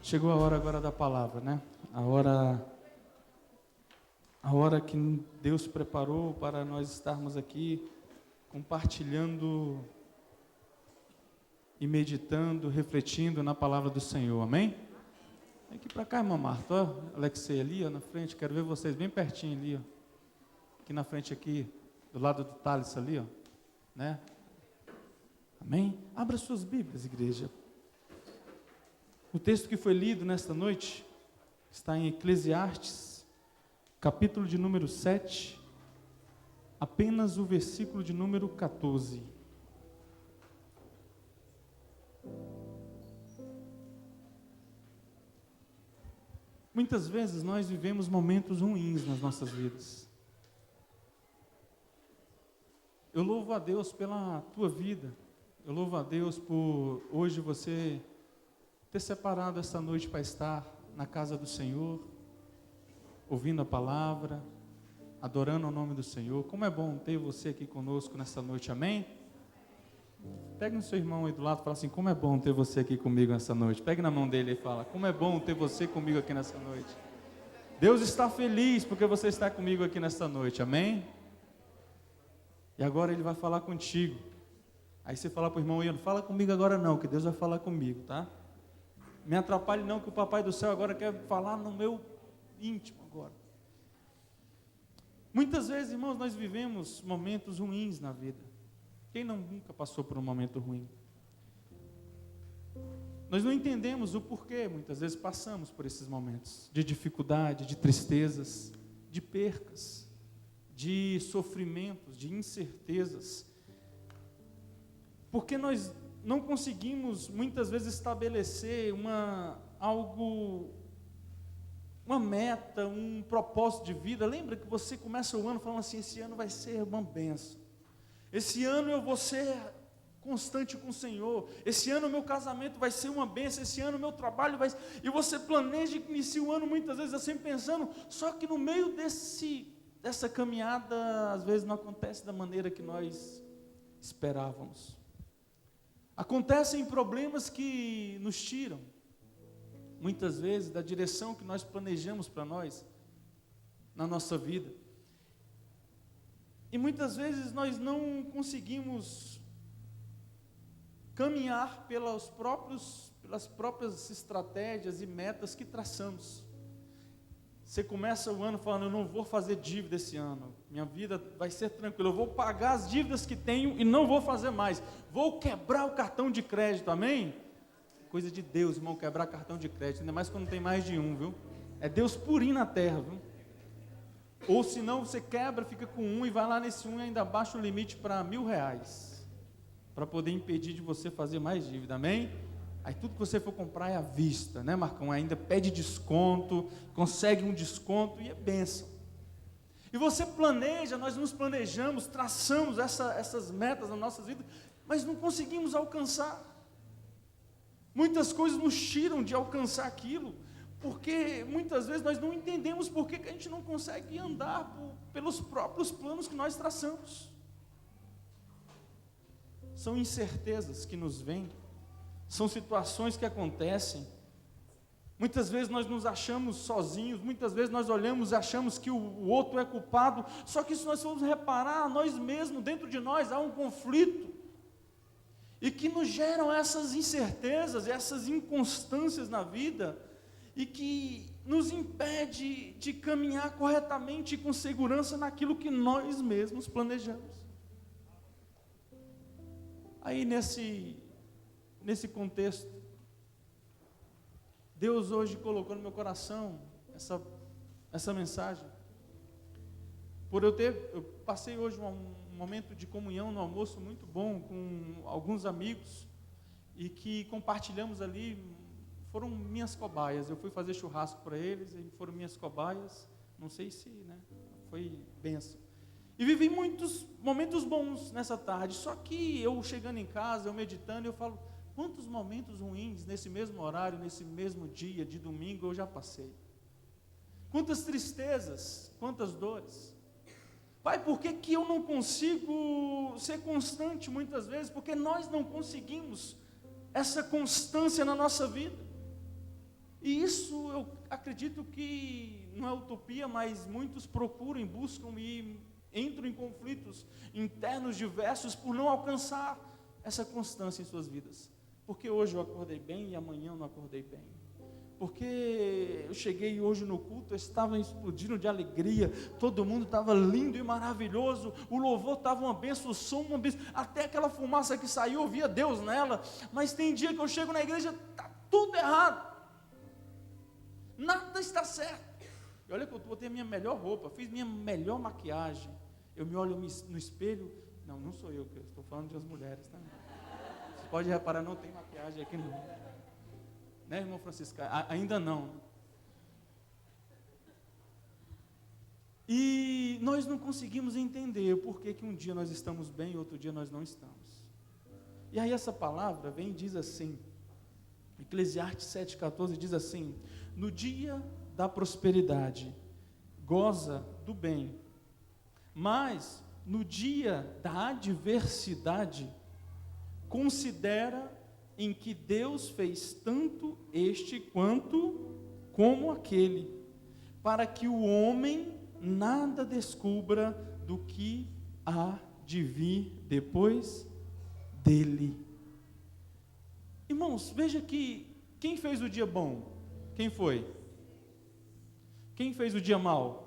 Chegou a hora agora da palavra, né? A hora que Deus preparou para nós estarmos aqui compartilhando e meditando, refletindo na palavra do Senhor, amém? Vem aqui para cá, irmã Marta, ó, Alexei ali, ó, na frente, quero ver vocês bem pertinho ali, ó. Aqui na frente aqui, do lado do Thales ali, ó, né? Amém? Abra suas Bíblias, igreja. O texto que foi lido nesta noite está em Eclesiastes, capítulo de número 7, apenas o versículo de número 14. Muitas vezes nós vivemos momentos ruins nas nossas vidas. Eu louvo a Deus pela tua vida. Eu louvo a Deus por hoje você ter separado esta noite para estar na casa do Senhor, ouvindo a palavra, adorando o nome do Senhor. Como é bom ter você aqui conosco nesta noite, amém? Pega no seu irmão aí do lado e fala assim: como é bom ter você aqui comigo nessa noite. Pegue na mão dele e fala: como é bom ter você comigo aqui nessa noite. Deus está feliz porque você está comigo aqui nesta noite, amém? E agora Ele vai falar contigo. Aí você fala para o irmão: não fala comigo agora não, que Deus vai falar comigo, tá? Me atrapalhe não, que o Papai do Céu agora quer falar no meu íntimo agora. Muitas vezes, irmãos, nós vivemos momentos ruins na vida. Quem nunca passou por um momento ruim? Nós não entendemos o porquê, muitas vezes passamos por esses momentos de dificuldade, de tristezas, de percas, de sofrimentos, de incertezas. Porque nós não conseguimos muitas vezes estabelecer uma meta, um propósito de vida. Lembra que você começa o ano falando assim: esse ano vai ser uma bênção, esse ano eu vou ser constante com o Senhor, esse ano o meu casamento vai ser uma bênção, esse ano o meu trabalho vai ser... E você planeja e inicia o ano muitas vezes assim pensando, só que no meio dessa caminhada, às vezes não acontece da maneira que nós esperávamos. Acontecem problemas que nos tiram, muitas vezes, da direção que nós planejamos para nós, na nossa vida. E muitas vezes nós não conseguimos caminhar pelas próprias estratégias e metas que traçamos. Você começa o ano falando: eu não vou fazer dívida esse ano, minha vida vai ser tranquila, eu vou pagar as dívidas que tenho e não vou fazer mais, vou quebrar o cartão de crédito, amém? Coisa de Deus, irmão, quebrar cartão de crédito, ainda mais quando tem mais de um, viu? É Deus purinho na terra, viu? Ou se não, você quebra, fica com um e vai lá nesse um e ainda baixa o limite para R$1.000, para poder impedir de você fazer mais dívida, amém? Aí tudo que você for comprar é à vista, né, Marcão? Ainda pede desconto, consegue um desconto e é bênção. E você planeja, nós nos planejamos, traçamos essas metas nas nossas vidas, mas não conseguimos alcançar. Muitas coisas nos tiram de alcançar aquilo, porque muitas vezes nós não entendemos por que a gente não consegue andar pelos próprios planos que nós traçamos. São incertezas que nos vêm, são situações que acontecem. Muitas vezes nós nos achamos sozinhos, muitas vezes nós olhamos e achamos que o outro é culpado, só que se nós formos reparar, nós mesmos, dentro de nós há um conflito, e que nos geram essas incertezas, essas inconstâncias na vida, e que nos impede de caminhar corretamente e com segurança naquilo que nós mesmos planejamos. Aí nesse contexto, Deus hoje colocou no meu coração essa mensagem. Eu passei hoje um momento de comunhão no almoço muito bom com alguns amigos, e que compartilhamos ali, foram minhas cobaias. Eu fui fazer churrasco para eles e foram minhas cobaias. Não sei se, né, foi bênção. E vivi muitos momentos bons nessa tarde, só que eu chegando em casa, eu meditando, eu falo: quantos momentos ruins nesse mesmo horário, nesse mesmo dia de domingo eu já passei. Quantas tristezas, quantas dores. Pai, por que eu não consigo ser constante muitas vezes? Porque nós não conseguimos essa constância na nossa vida. E isso eu acredito que não é utopia, mas muitos procuram, buscam e entram em conflitos internos diversos por não alcançar essa constância em suas vidas. Porque hoje eu acordei bem e amanhã eu não acordei bem. Porque eu cheguei hoje no culto, eu estava explodindo de alegria, todo mundo estava lindo e maravilhoso, o louvor estava uma bênção, o som uma bênção, até aquela fumaça que saiu, eu via Deus nela. Mas tem dia que eu chego na igreja, está tudo errado, nada está certo. E olha que eu botei a minha melhor roupa, fiz minha melhor maquiagem, eu me olho no espelho, não sou eu, que eu estou falando das mulheres, tá? Você pode reparar, não tem maquiagem aqui não, né, irmão Francisco? Ainda não. E nós não conseguimos entender por que um dia nós estamos bem e outro dia nós não estamos. E aí essa palavra vem e diz assim, Eclesiastes 7,14 diz assim: no dia da prosperidade, goza do bem, mas no dia da adversidade, considera em que Deus fez tanto este quanto como aquele, para que o homem nada descubra do que há de vir depois dele. Irmãos, veja que quem fez o dia bom? Quem foi? Quem fez o dia mal?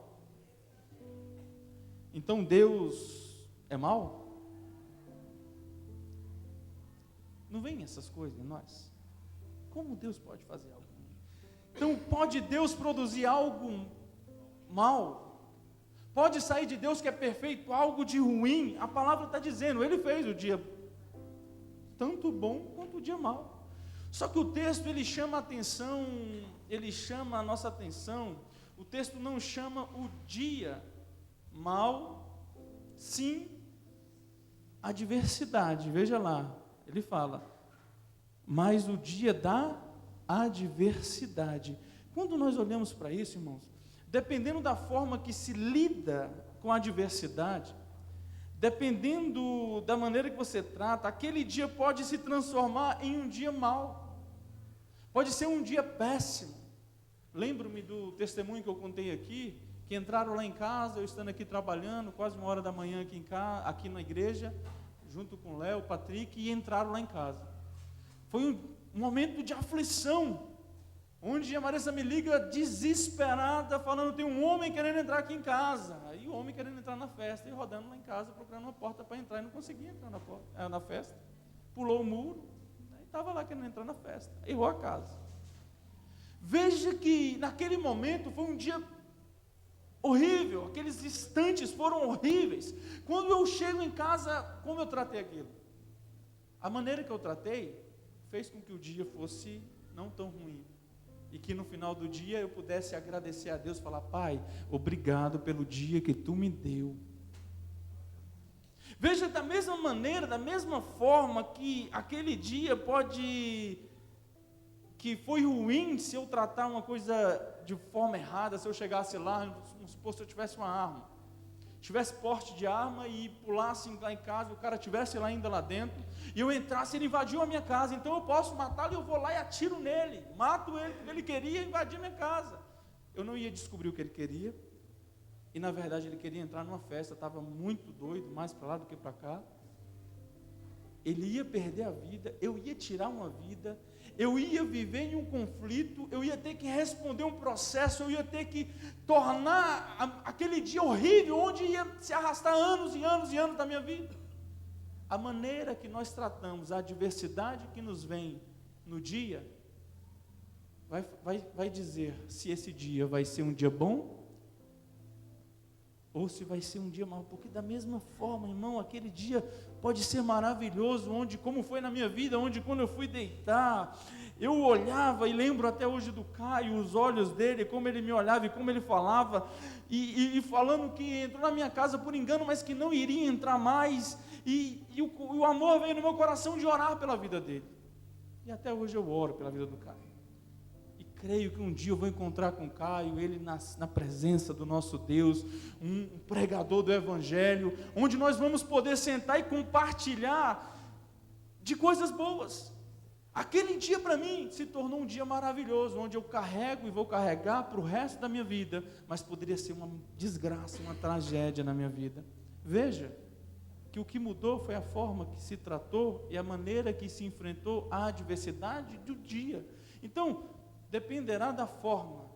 Então Deus é mau? Não vem essas coisas em nós? Como Deus pode fazer algo ruim? Então pode Deus produzir algo mal? Pode sair de Deus que é perfeito algo de ruim? A palavra está dizendo, Ele fez o dia tanto bom quanto o dia mal. Só que o texto ele chama a atenção, ele chama a nossa atenção, o texto não chama o dia mal, sim a adversidade. Veja lá, ele fala, mas o dia da adversidade. Quando nós olhamos para isso, irmãos, dependendo da forma que se lida com a adversidade, dependendo da maneira que você trata, aquele dia pode se transformar em um dia mau, pode ser um dia péssimo. Lembro-me do testemunho que eu contei aqui, que entraram lá em casa, eu estando aqui trabalhando, quase 1h aqui na igreja, junto com o Léo, o Patrick, e entraram lá em casa. Foi um momento de aflição, onde a Marisa me liga desesperada, falando, tem um homem querendo entrar aqui em casa, e o homem querendo entrar na festa, e rodando lá em casa, procurando uma porta para entrar, e não conseguia entrar na festa, pulou o muro, e estava lá querendo entrar na festa, errou a casa. Veja que naquele momento foi um dia horrível, aqueles instantes foram horríveis. Quando eu chego em casa, como eu tratei aquilo? A maneira que eu tratei fez com que o dia fosse não tão ruim, e que no final do dia eu pudesse agradecer a Deus, falar, Pai, obrigado pelo dia que Tu me deu. Veja, da mesma maneira, da mesma forma que aquele dia que foi ruim se eu tratar uma coisa de forma errada, se eu chegasse lá, vamos supor, se eu tivesse uma arma, tivesse porte de arma e pulasse lá em casa, o cara estivesse lá ainda lá dentro, e eu entrasse, ele invadiu a minha casa, então eu posso matá-lo e eu vou lá e atiro nele, mato ele, porque ele queria invadir a minha casa. Eu não ia descobrir o que ele queria, e na verdade ele queria entrar numa festa, estava muito doido, mais para lá do que para cá. Ele ia perder a vida, eu ia tirar uma vida, eu ia viver em um conflito, eu ia ter que responder um processo, eu ia ter que tornar aquele dia horrível, onde ia se arrastar anos e anos e anos da minha vida. A maneira que nós tratamos a adversidade que nos vem no dia, vai dizer se esse dia vai ser um dia bom, ou se vai ser um dia mau, porque da mesma forma, irmão, aquele dia pode ser maravilhoso, onde, como foi na minha vida, onde quando eu fui deitar, eu olhava, e lembro até hoje do Caio, os olhos dele, como ele me olhava e como ele falava, e falando que entrou na minha casa por engano, mas que não iria entrar mais, e o amor veio no meu coração de orar pela vida dele, e até hoje eu oro pela vida do Caio. Creio que um dia eu vou encontrar com o Caio, ele na presença do nosso Deus, um pregador do Evangelho, onde nós vamos poder sentar e compartilhar de coisas boas. Aquele dia para mim se tornou um dia maravilhoso, onde eu carrego e vou carregar para o resto da minha vida, mas poderia ser uma desgraça, uma tragédia na minha vida. Veja que o que mudou foi a forma que se tratou e a maneira que se enfrentou a adversidade do dia. Então, dependerá da forma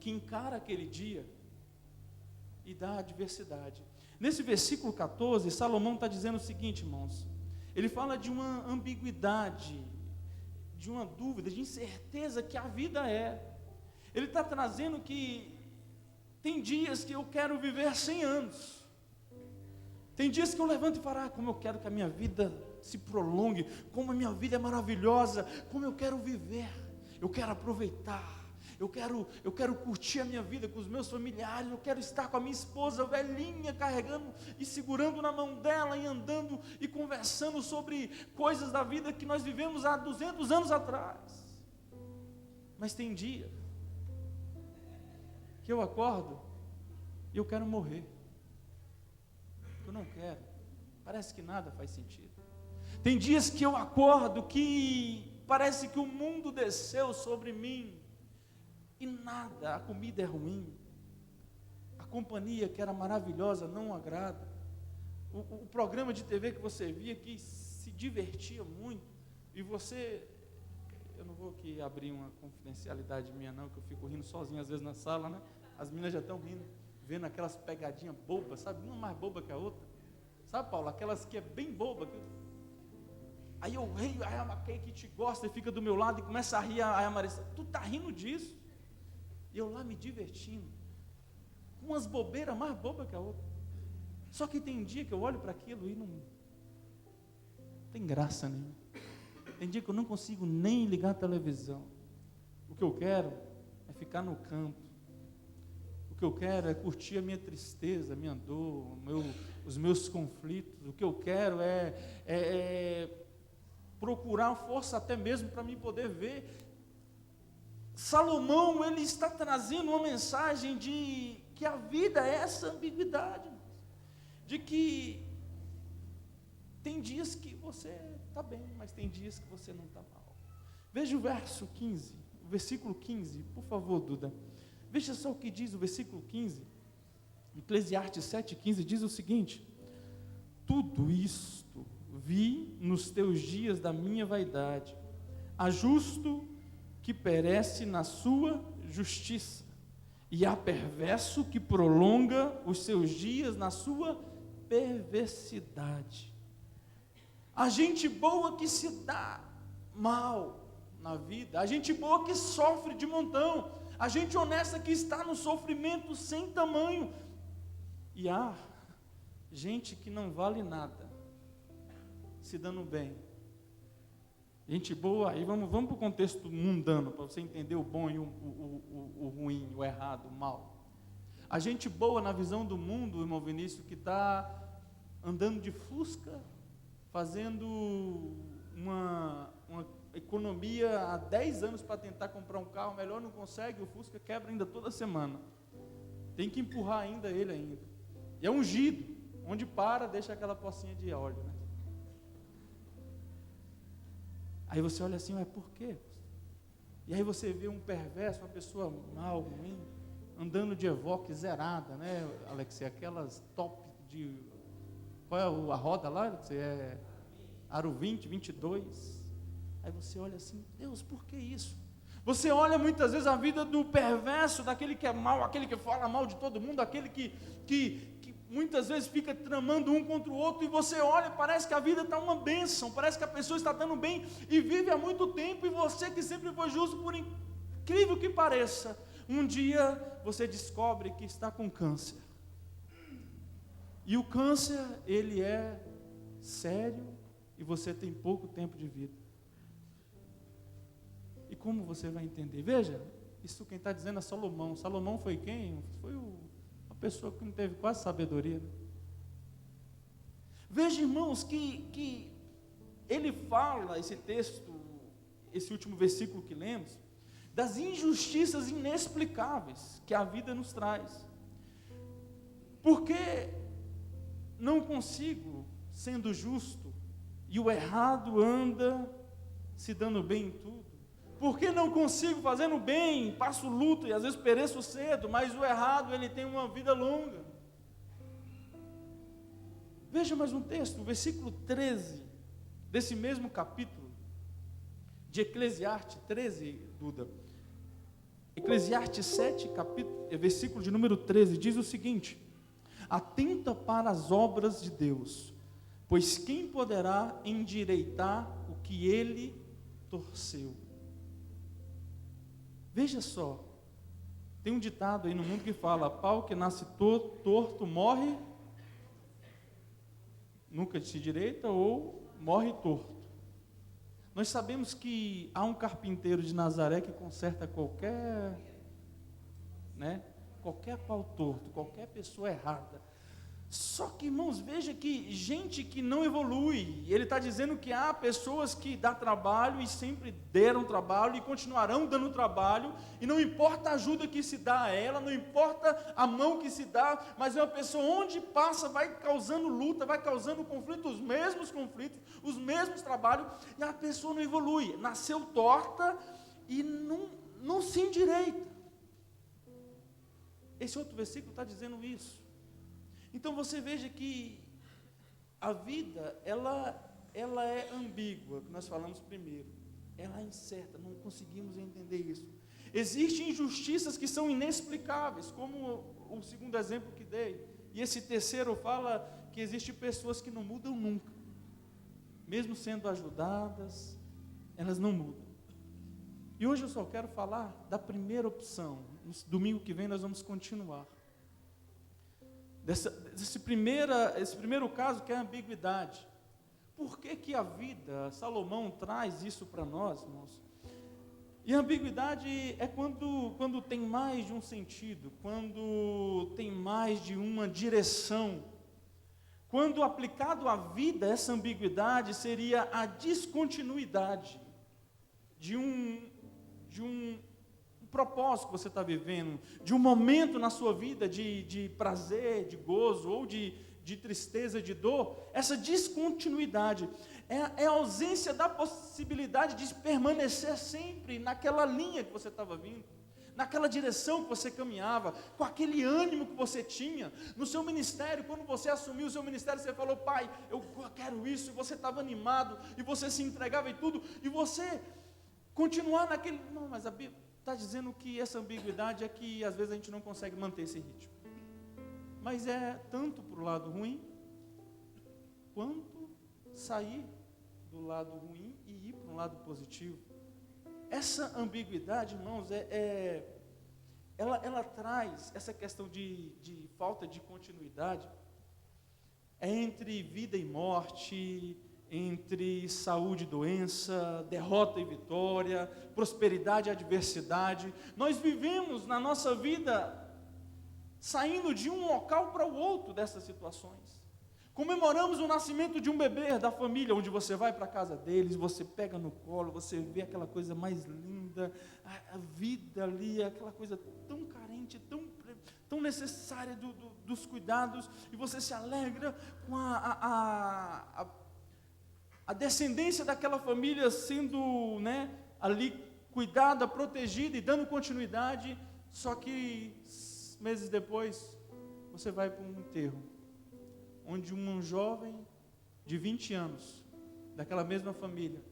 que encara aquele dia e da adversidade. Nesse versículo 14, Salomão está dizendo o seguinte, irmãos, ele fala de uma ambiguidade, de uma dúvida, de incerteza que a vida é. Ele está trazendo que tem dias que eu quero viver 100 anos. Tem dias que eu levanto e falo, como eu quero que a minha vida se prolongue, como a minha vida é maravilhosa, como eu quero viver, eu quero aproveitar. Eu quero curtir a minha vida com os meus familiares, eu quero estar com a minha esposa velhinha, carregando e segurando na mão dela e andando e conversando sobre coisas da vida que nós vivemos há 200 anos atrás. Mas tem dia que eu acordo e eu quero morrer. Eu não quero, parece que nada faz sentido. Tem dias que eu acordo que parece que o mundo desceu sobre mim, e nada, a comida é ruim, a companhia que era maravilhosa não agrada, o programa de TV que você via que se divertia muito, e você, eu não vou aqui abrir uma confidencialidade minha não, que eu fico rindo sozinho às vezes na sala, né? As meninas já estão rindo, vendo aquelas pegadinhas bobas, sabe, uma mais boba que a outra, sabe, Paulo, aquelas que é bem boba, aí eu rio, aí a Maquei que te gosta e fica do meu lado e começa a rir, aí a Marisa, tu tá rindo disso? E eu lá me divertindo, com umas bobeiras mais bobas que a outra. Só que tem dia que eu olho para aquilo e não tem graça nenhuma. Tem dia que eu não consigo nem ligar a televisão. O que eu quero é ficar no canto. O que eu quero é curtir a minha tristeza, a minha dor, os meus conflitos. O que eu quero é procurar força até mesmo para me poder ver. Salomão, ele está trazendo uma mensagem de que a vida é essa ambiguidade, de que tem dias que você está bem, mas tem dias que você não está mal. Veja o verso 15, o versículo 15, por favor, Duda. Veja só o que diz o versículo 15, Eclesiastes 7,15 diz o seguinte: tudo isto vi nos teus dias da minha vaidade, há justo que perece na sua justiça, e há perverso que prolonga os seus dias na sua perversidade. A gente boa que se dá mal na vida, a gente boa que sofre de montão, a gente honesta que está no sofrimento sem tamanho, e há gente que não vale nada, se dando bem. Gente boa, aí vamos para o contexto mundano, para você entender o bom e o ruim, o errado, o mal. A gente boa na visão do mundo, irmão Vinícius, que está andando de Fusca, fazendo uma economia há 10 anos para tentar comprar um carro, melhor não consegue, o Fusca quebra ainda toda semana. Tem que empurrar ainda ele ainda. E é ungido, onde para, deixa aquela pocinha de óleo, né? Aí você olha assim, mas por quê? E aí você vê um perverso, uma pessoa mal, ruim, andando de Evoque zerada, né, Alexia? Aquelas top de... Qual é a roda lá, Alexia? É Aro 20, 22. Aí você olha assim, Deus, por que isso? Você olha muitas vezes a vida do perverso, daquele que é mal, aquele que fala mal de todo mundo, aquele que muitas vezes fica tramando um contra o outro, e você olha, parece que a vida está uma bênção, parece que a pessoa está dando bem, e vive há muito tempo, e você que sempre foi justo, por incrível que pareça, um dia você descobre que está com câncer, e o câncer, ele é sério, e você tem pouco tempo de vida. E como você vai entender? Veja, isso quem está dizendo é Salomão. Salomão foi quem? Foi uma pessoa que não teve quase sabedoria. Veja, irmãos, que ele fala, esse texto, esse último versículo que lemos, das injustiças inexplicáveis que a vida nos traz. Porque não consigo, sendo justo, e o errado anda se dando bem em tudo? Por que não consigo fazendo bem, passo luto e às vezes pereço cedo, mas o errado, ele tem uma vida longa? Veja mais um texto, o versículo 13, desse mesmo capítulo, de Eclesiastes 13, Duda. Eclesiastes 7, versículo de número 13, diz o seguinte: atenta para as obras de Deus, pois quem poderá endireitar o que ele torceu? Veja só, tem um ditado aí no mundo que fala: pau que nasce torto morre, nunca se direita, ou morre torto. Nós sabemos que há um carpinteiro de Nazaré que conserta qualquer pau torto, qualquer pessoa errada. Só que, irmãos, veja que gente que não evolui, ele está dizendo que há pessoas que dão trabalho e sempre deram trabalho e continuarão dando trabalho, e não importa a ajuda que se dá a ela, não importa a mão que se dá, mas é uma pessoa onde passa, vai causando luta, vai causando conflito, os mesmos trabalhos, e a pessoa não evolui, nasceu torta e não se endireita. Esse outro versículo está dizendo isso. Então você veja que a vida, ela é ambígua, que nós falamos primeiro. Ela é incerta, não conseguimos entender isso. Existem injustiças que são inexplicáveis, como o segundo exemplo que dei. E esse terceiro fala que existem pessoas que não mudam nunca. Mesmo sendo ajudadas, elas não mudam. E hoje eu só quero falar da primeira opção. No domingo que vem nós vamos continuar. Esse primeiro caso, que é a ambiguidade. Por que a vida, Salomão traz isso para nós, irmãos? E a ambiguidade é quando tem mais de um sentido, quando tem mais de uma direção. Quando aplicado à vida, essa ambiguidade seria a descontinuidade de um propósito que você está vivendo, de um momento na sua vida de prazer, de gozo, ou de tristeza, de dor. Essa descontinuidade é a ausência da possibilidade de permanecer sempre naquela linha que você estava vindo, naquela direção que você caminhava, com aquele ânimo que você tinha. No seu ministério, quando você assumiu o seu ministério, você falou: pai, eu quero isso, e você estava animado, e você se entregava em tudo, e você continuar naquele... Não, mas a Bíblia está dizendo que essa ambiguidade é que às vezes a gente não consegue manter esse ritmo. Mas é tanto para o lado ruim, quanto sair do lado ruim e ir para um lado positivo. Essa ambiguidade, irmãos, ela traz essa questão de falta de continuidade, entre vida e morte, entre saúde e doença, derrota e vitória, prosperidade e adversidade. Nós vivemos na nossa vida saindo de um local para o outro dessas situações. Comemoramos o nascimento de um bebê da família, onde você vai para a casa deles, você pega no colo, você vê aquela coisa mais linda, a vida ali, aquela coisa tão carente, tão necessária dos cuidados, e você se alegra com a descendência daquela família sendo, ali cuidada, protegida e dando continuidade. Só que meses depois você vai para um enterro, onde um jovem de 20 anos, daquela mesma família,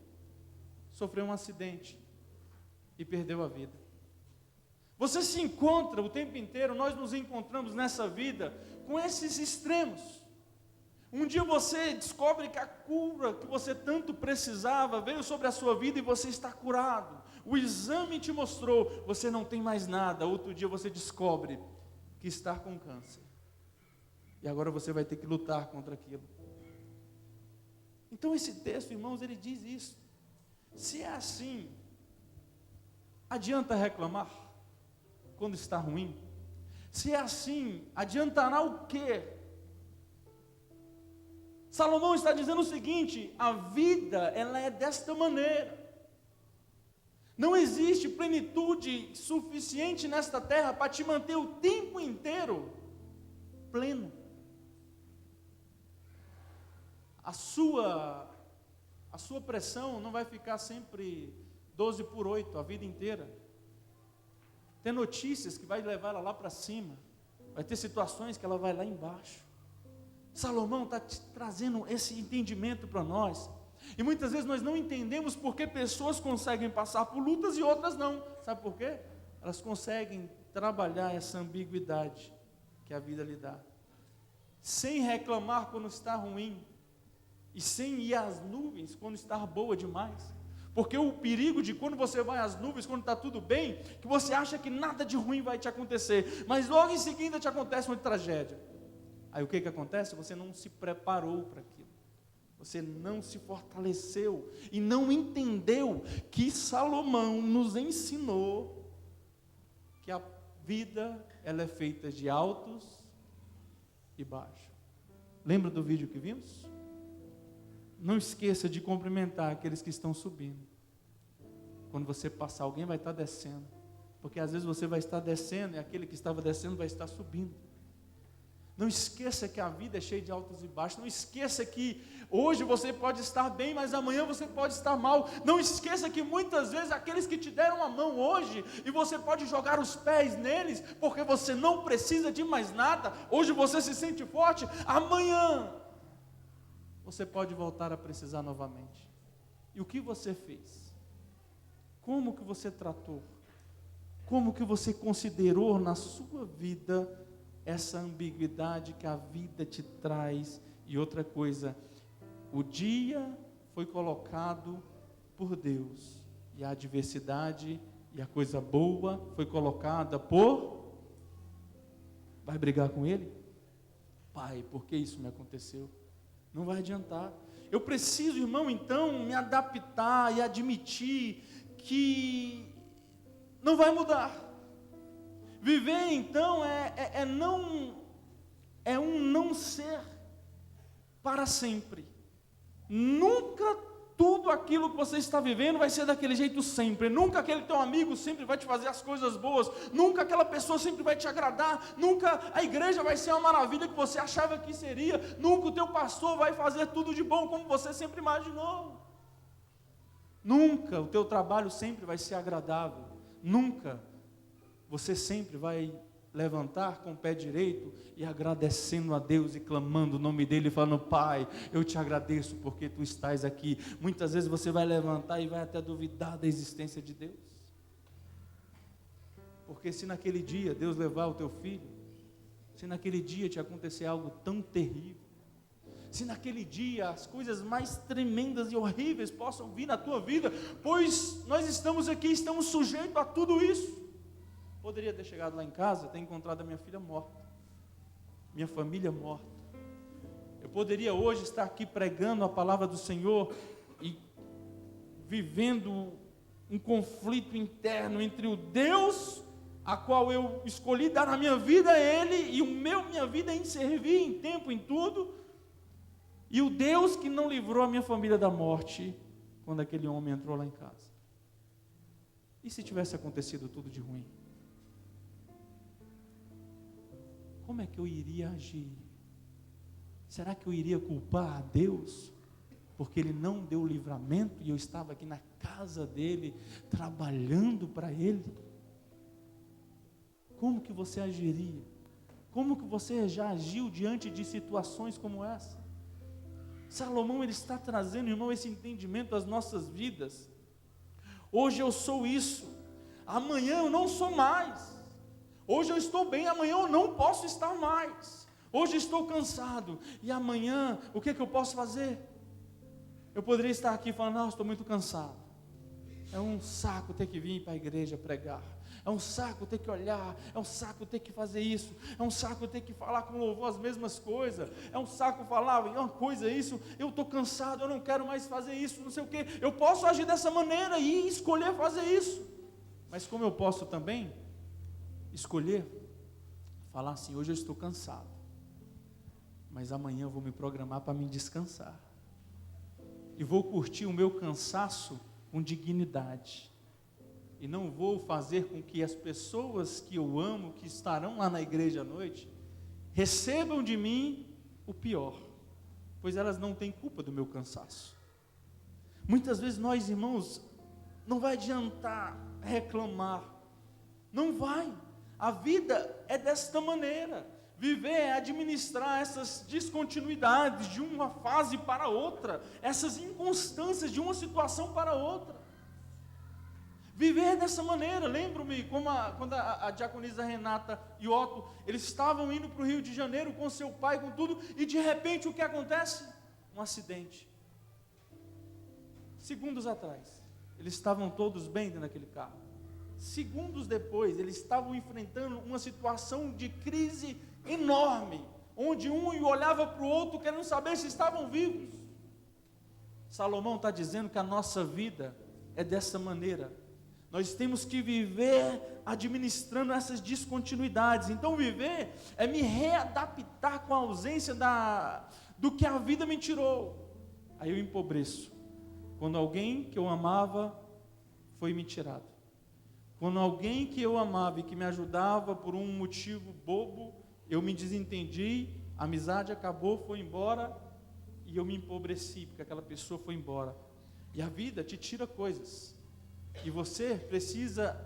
sofreu um acidente e perdeu a vida. Você se encontra o tempo inteiro, nós nos encontramos nessa vida com esses extremos. Um dia você descobre que a cura que você tanto precisava veio sobre a sua vida e você está curado. O exame te mostrou, você não tem mais nada. Outro dia você descobre que está com câncer. E agora você vai ter que lutar contra aquilo. Então esse texto, irmãos, ele diz isso. Se é assim, adianta reclamar quando está ruim? Se é assim, adiantará o quê? Salomão está dizendo o seguinte: a vida, ela é desta maneira. Não existe plenitude suficiente nesta terra para te manter o tempo inteiro pleno. A sua A sua pressão não vai ficar sempre 12/8 a vida inteira. Tem notícias que vai levar ela lá para cima. Vai ter situações que ela vai lá embaixo. Salomão está trazendo esse entendimento para nós. E muitas vezes nós não entendemos porque pessoas conseguem passar por lutas e outras não. Sabe por quê? Elas conseguem trabalhar essa ambiguidade que a vida lhe dá. Sem reclamar quando está ruim. E sem ir às nuvens quando está boa demais. Porque o perigo de quando você vai às nuvens, quando está tudo bem, que você acha que nada de ruim vai te acontecer, mas logo em seguida te acontece uma tragédia. Aí o que acontece? Você não se preparou para aquilo. Você não se fortaleceu e não entendeu que Salomão nos ensinou que a vida ela é feita de altos e baixos. Lembra do vídeo que vimos? Não esqueça de cumprimentar aqueles que estão subindo. Quando você passar, alguém vai estar descendo. Porque às vezes você vai estar descendo e aquele que estava descendo vai estar subindo. Não esqueça que a vida é cheia de altos e baixos. Não esqueça que hoje você pode estar bem, mas amanhã você pode estar mal. Não esqueça que muitas vezes aqueles que te deram a mão hoje, e você pode jogar os pés neles, porque você não precisa de mais nada. Hoje você se sente forte, amanhã você pode voltar a precisar novamente. E o que você fez? Como que você tratou? Como que você considerou na sua vida essa ambiguidade que a vida te traz? E outra coisa, o dia foi colocado por Deus, e a adversidade e a coisa boa foi colocada por... Vai brigar com ele? Pai, por que isso me aconteceu? Não vai adiantar. Eu preciso, irmão, então, me adaptar e admitir que não vai mudar. Viver, então, é um não ser para sempre. Nunca tudo aquilo que você está vivendo vai ser daquele jeito sempre. Nunca aquele teu amigo sempre vai te fazer as coisas boas. Nunca aquela pessoa sempre vai te agradar. Nunca a igreja vai ser uma maravilha que você achava que seria. Nunca o teu pastor vai fazer tudo de bom como você sempre imaginou. Nunca o teu trabalho sempre vai ser agradável. Nunca você sempre vai levantar com o pé direito e agradecendo a Deus e clamando o nome dele, falando: Pai, eu te agradeço porque tu estás aqui. Muitas vezes você vai levantar e vai até duvidar da existência de Deus, porque se naquele dia Deus levar o teu filho, se naquele dia te acontecer algo tão terrível, se naquele dia as coisas mais tremendas e horríveis possam vir na tua vida, pois nós estamos aqui, estamos sujeitos a tudo isso. Poderia ter chegado lá em casa, ter encontrado a minha filha morta, minha família morta. Eu poderia hoje estar aqui pregando a palavra do Senhor e vivendo um conflito interno entre o Deus a qual eu escolhi dar a minha vida a Ele, e minha vida em servir, em tempo, em tudo, e o Deus que não livrou a minha família da morte quando aquele homem entrou lá em casa. E se tivesse acontecido tudo de ruim? Como é que eu iria agir? Será que eu iria culpar a Deus porque Ele não deu o livramento e eu estava aqui na casa dEle, trabalhando para Ele? Como que você agiria? Como que você já agiu diante de situações como essa? Salomão, ele está trazendo, irmão, esse entendimento às nossas vidas. Hoje eu sou isso, amanhã eu não sou mais. Hoje eu estou bem, amanhã eu não posso estar mais. Hoje estou cansado, e amanhã, o que eu posso fazer? Eu poderia estar aqui falando: não, estou muito cansado. É um saco ter que vir para a igreja pregar. É um saco ter que olhar, é um saco ter que fazer isso, é um saco ter que falar com louvor as mesmas coisas, é um saco falar uma coisa isso, eu estou cansado, eu não quero mais fazer isso, não sei o que. Eu posso agir dessa maneira e escolher fazer isso, mas como eu posso também escolher falar assim: hoje eu estou cansado, mas amanhã eu vou me programar para me descansar, e vou curtir o meu cansaço com dignidade, e não vou fazer com que as pessoas que eu amo, que estarão lá na igreja à noite, recebam de mim o pior, pois elas não têm culpa do meu cansaço. Muitas vezes nós, irmãos, não vai adiantar reclamar, não vai. A vida é desta maneira. Viver é administrar essas descontinuidades de uma fase para outra, essas inconstâncias de uma situação para outra. Viver dessa maneira. Lembro-me quando a diaconisa Renata e Otto, eles estavam indo para o Rio de Janeiro com seu pai, com tudo, e de repente o que acontece? Um acidente. Segundos atrás, eles estavam todos bem dentro daquele carro. Segundos depois, eles estavam enfrentando uma situação de crise enorme, onde um olhava para o outro querendo saber se estavam vivos. Salomão está dizendo que a nossa vida é dessa maneira. Nós temos que viver administrando essas descontinuidades. Então viver é me readaptar com a ausência do que a vida me tirou. Aí eu empobreço. Quando alguém que eu amava foi me tirado. Quando alguém que eu amava e que me ajudava por um motivo bobo, eu me desentendi, a amizade acabou, foi embora, e eu me empobreci, porque aquela pessoa foi embora. E a vida te tira coisas, e você precisa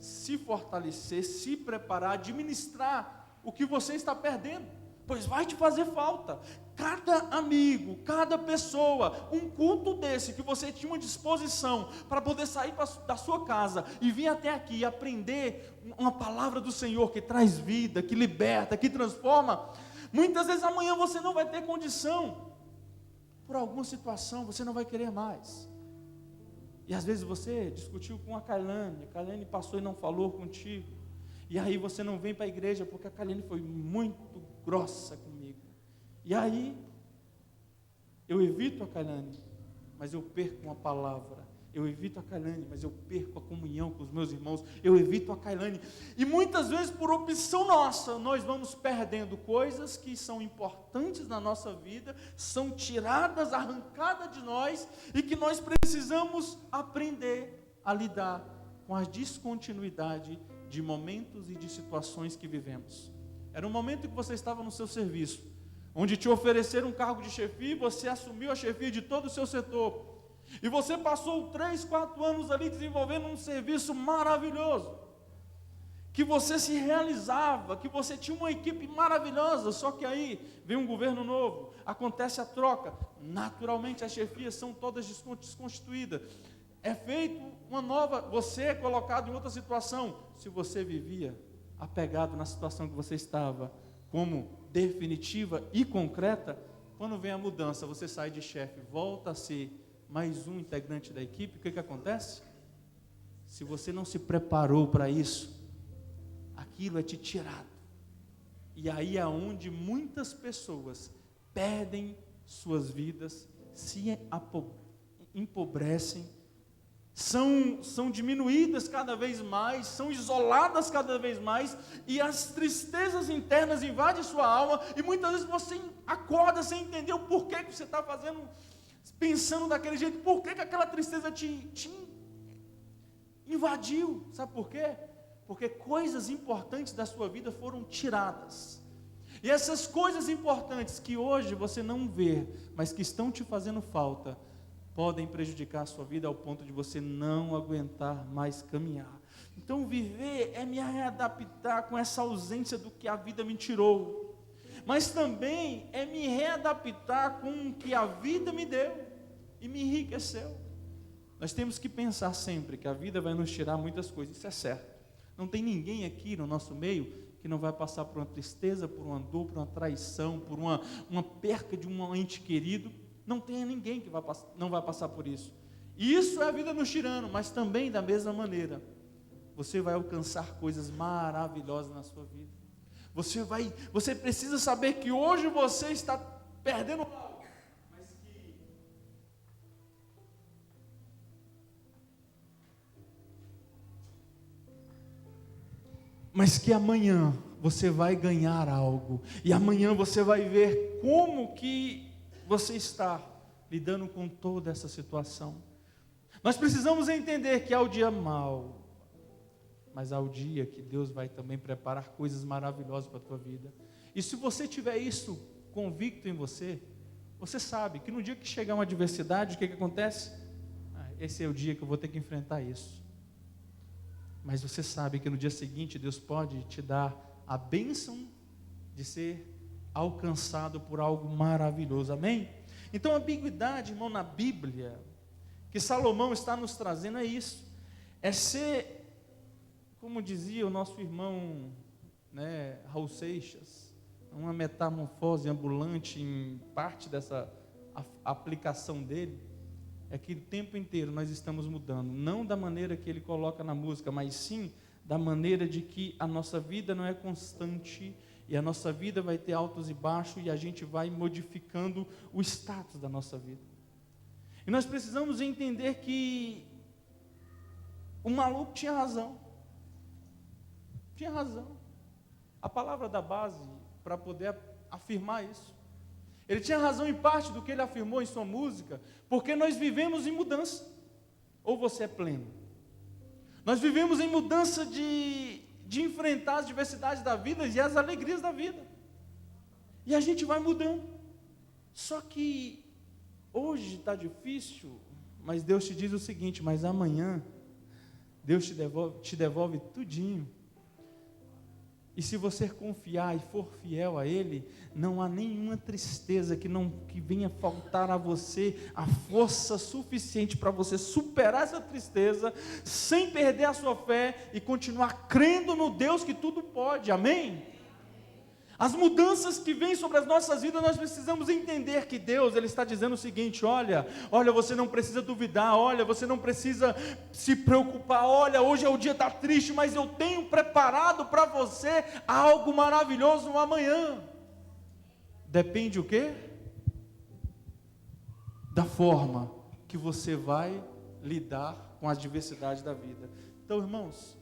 se fortalecer, se preparar, administrar o que você está perdendo, pois vai te fazer falta. Cada amigo, cada pessoa, um culto desse que você tinha uma disposição para poder sair da sua casa e vir até aqui e aprender uma palavra do Senhor que traz vida, que liberta, que transforma. Muitas vezes amanhã você não vai ter condição, por alguma situação você não vai querer mais. E às vezes você discutiu com a Kailane passou e não falou contigo, e aí você não vem para a igreja porque a Kailane foi muito grossa comigo. E aí, eu evito a Kailane, mas eu perco uma palavra. Eu evito a Kailane, mas eu perco a comunhão com os meus irmãos. Eu evito a Kailane. E muitas vezes, por opção nossa, nós vamos perdendo coisas que são importantes na nossa vida, são tiradas, arrancadas de nós, e que nós precisamos aprender a lidar com a descontinuidade de momentos e de situações que vivemos. Era um momento que você estava no seu serviço, onde te ofereceram um cargo de chefia, você assumiu a chefia de todo o seu setor, e você passou 3, 4 anos ali desenvolvendo um serviço maravilhoso, que você se realizava, que você tinha uma equipe maravilhosa, só que aí vem um governo novo, acontece a troca, naturalmente as chefias são todas desconstituídas, é feito uma nova, você é colocado em outra situação. Se você vivia apegado na situação que você estava, como definitiva e concreta, quando vem a mudança, você sai de chefe, volta a ser mais um integrante da equipe, o que acontece? Se você não se preparou para isso, aquilo é te tirado. E aí é onde muitas pessoas perdem suas vidas, se empobrecem, são diminuídas cada vez mais, são isoladas cada vez mais, e as tristezas internas invadem sua alma, e muitas vezes você acorda sem entender o porquê que você está fazendo, pensando daquele jeito, por que aquela tristeza te invadiu, sabe por quê? Porque coisas importantes da sua vida foram tiradas, e essas coisas importantes que hoje você não vê, mas que estão te fazendo falta, podem prejudicar a sua vida ao ponto de você não aguentar mais caminhar. Então viver é me readaptar com essa ausência do que a vida me tirou, mas também é me readaptar com o que a vida me deu e me enriqueceu. Nós temos que pensar sempre que a vida vai nos tirar muitas coisas, isso é certo. Não tem ninguém aqui no nosso meio que não vai passar por uma tristeza, por uma dor, por uma traição, por uma perca de um ente querido. Não tem ninguém que não vai passar por isso. E isso é a vida nos tirando, mas também da mesma maneira, você vai alcançar coisas maravilhosas na sua vida. Você precisa saber que hoje você está perdendo algo, mas que amanhã você vai ganhar algo, e amanhã você vai ver como que você está lidando com toda essa situação. Nós precisamos entender que há o dia mau, mas há o dia que Deus vai também preparar coisas maravilhosas para a tua vida. E se você tiver isso convicto em você, você sabe que no dia que chegar uma adversidade, o que acontece? esse é o dia que eu vou ter que enfrentar isso. Mas você sabe que no dia seguinte Deus pode te dar a bênção de ser alcançado por algo maravilhoso, amém? Então a ambiguidade, irmão, na Bíblia, que Salomão está nos trazendo é isso, é ser, como dizia o nosso irmão, né, Raul Seixas, uma metamorfose ambulante em parte dessa aplicação dele, é que o tempo inteiro nós estamos mudando, não da maneira que ele coloca na música, mas sim da maneira de que a nossa vida não é constante, e a nossa vida vai ter altos e baixos, e a gente vai modificando o status da nossa vida. E nós precisamos entender que o maluco tinha razão. Tinha razão. A palavra da base para poder afirmar isso. Ele tinha razão em parte do que ele afirmou em sua música, porque nós vivemos em mudança. Ou você é pleno? Nós vivemos em mudança de enfrentar as diversidades da vida e as alegrias da vida. E a gente vai mudando. Só que hoje está difícil, mas Deus te diz o seguinte, mas amanhã Deus te devolve tudinho. E se você confiar e for fiel a Ele, não há nenhuma tristeza que venha faltar a você a força suficiente para você superar essa tristeza, sem perder a sua fé e continuar crendo no Deus que tudo pode, amém? As mudanças que vêm sobre as nossas vidas, nós precisamos entender que Deus, Ele está dizendo o seguinte, olha, você não precisa duvidar, olha, você não precisa se preocupar, olha, hoje é o dia está triste, mas eu tenho preparado para você algo maravilhoso no amanhã. Depende o quê? Da forma que você vai lidar com as diversidades da vida. Então, irmãos,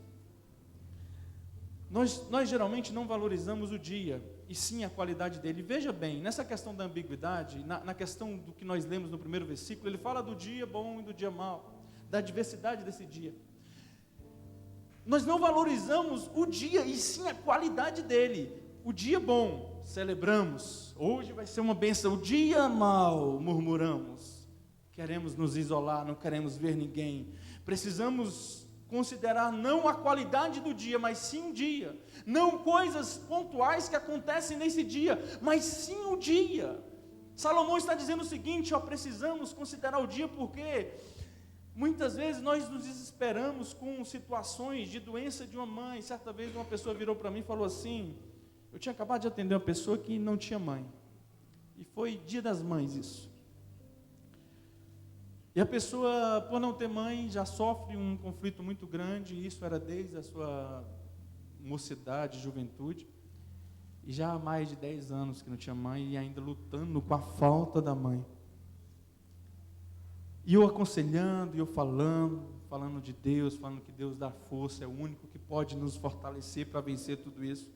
nós geralmente não valorizamos o dia, e sim a qualidade dele. Veja bem, nessa questão da ambiguidade, na questão do que nós lemos no primeiro versículo, ele fala do dia bom e do dia mau, da diversidade desse dia. Nós não valorizamos o dia, e sim a qualidade dele. O dia bom, celebramos, hoje vai ser uma bênção. O dia mau, murmuramos, queremos nos isolar, não queremos ver ninguém. Precisamos considerar não a qualidade do dia, mas sim o dia, não coisas pontuais que acontecem nesse dia, mas sim o dia. Salomão está dizendo o seguinte, precisamos considerar o dia, porque muitas vezes nós nos desesperamos com situações de doença de uma mãe. Certa vez uma pessoa virou para mim e falou assim, eu tinha acabado de atender uma pessoa que não tinha mãe, e foi dia das mães isso. E a pessoa, por não ter mãe, já sofre um conflito muito grande, e isso era desde a sua mocidade, juventude, e já há mais de 10 anos que não tinha mãe, e ainda lutando com a falta da mãe. E eu aconselhando, e eu falando de Deus, falando que Deus dá força, é o único que pode nos fortalecer para vencer tudo isso.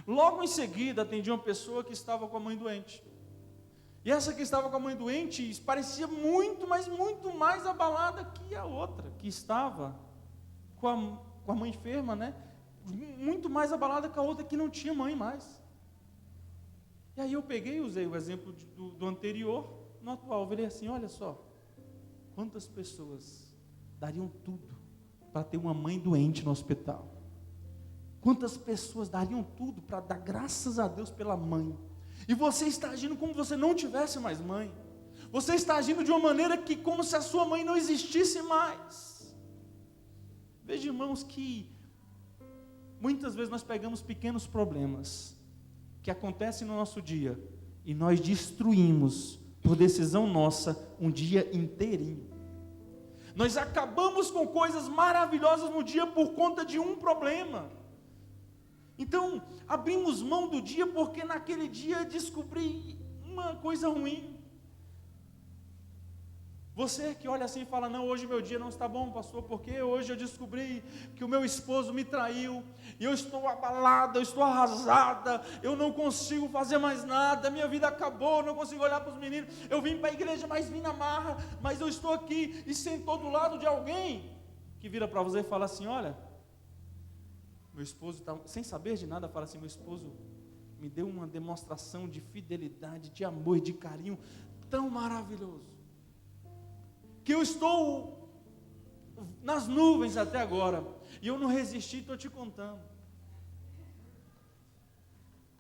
Logo em seguida, atendi uma pessoa que estava com a mãe doente. E essa que estava com a mãe doente parecia muito, mas muito mais abalada que a outra, que estava com a mãe enferma, né? Muito mais abalada que a outra que não tinha mãe mais. E aí eu peguei e usei o exemplo do anterior, no atual. Eu virei assim, olha só, quantas pessoas dariam tudo para ter uma mãe doente no hospital? Quantas pessoas dariam tudo para dar graças a Deus pela mãe? E você está agindo como se você não tivesse mais mãe. Você está agindo de uma maneira que como se a sua mãe não existisse mais. Veja, irmãos, que muitas vezes nós pegamos pequenos problemas que acontecem no nosso dia e nós destruímos, por decisão nossa, um dia inteirinho. Nós acabamos com coisas maravilhosas no dia por conta de um problema. Então, abrimos mão do dia porque naquele dia descobri uma coisa ruim. Você que olha assim e fala, não, hoje meu dia não está bom, pastor, porque hoje eu descobri que o meu esposo me traiu, e eu estou abalada, eu estou arrasada, eu não consigo fazer mais nada, minha vida acabou, eu não consigo olhar para os meninos, eu vim para a igreja, mas vim na marra, mas eu estou aqui, e sentou do lado de alguém, que vira para você e fala assim, olha, meu esposo está, sem saber de nada, fala assim, meu esposo me deu uma demonstração de fidelidade, de amor e de carinho tão maravilhoso, que eu estou nas nuvens até agora. E eu não resisti, estou te contando.